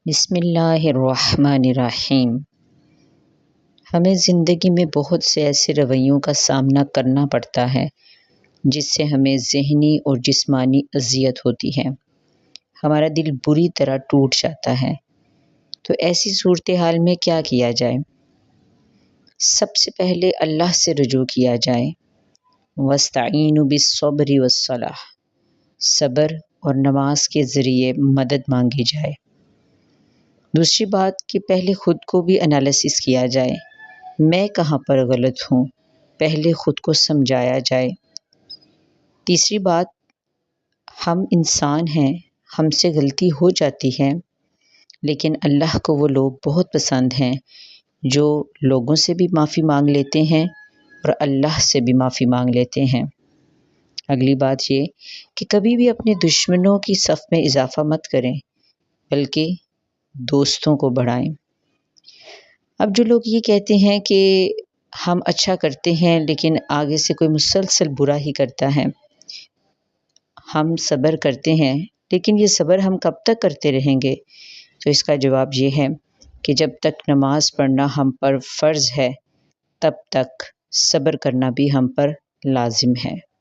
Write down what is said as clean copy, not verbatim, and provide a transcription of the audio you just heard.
بسم اللہ الرحمن الرحیم۔ ہمیں زندگی میں بہت سے ایسے رویوں کا سامنا کرنا پڑتا ہے جس سے ہمیں ذہنی اور جسمانی اذیت ہوتی ہے، ہمارا دل بری طرح ٹوٹ جاتا ہے۔ تو ایسی صورتحال میں کیا کیا جائے؟ سب سے پہلے اللہ سے رجوع کیا جائے۔ وَاسْتَعِینُوا بِالصَّبْرِ وَالصَّلَاةِ، صبر اور نماز کے ذریعے مدد مانگی جائے۔ دوسری بات کہ پہلے خود کو بھی انالیسس کیا جائے، میں کہاں پر غلط ہوں، پہلے خود کو سمجھایا جائے۔ تیسری بات، ہم انسان ہیں، ہم سے غلطی ہو جاتی ہے، لیکن اللہ کو وہ لوگ بہت پسند ہیں جو لوگوں سے بھی معافی مانگ لیتے ہیں اور اللہ سے بھی معافی مانگ لیتے ہیں۔ اگلی بات یہ کہ کبھی بھی اپنے دشمنوں کی صف میں اضافہ مت کریں، بلکہ دوستوں کو بڑھائیں۔ اب جو لوگ یہ کہتے ہیں کہ ہم اچھا کرتے ہیں لیکن آگے سے کوئی مسلسل برا ہی کرتا ہے، ہم صبر کرتے ہیں لیکن یہ صبر ہم کب تک کرتے رہیں گے؟ تو اس کا جواب یہ ہے کہ جب تک نماز پڑھنا ہم پر فرض ہے، تب تک صبر کرنا بھی ہم پر لازم ہے۔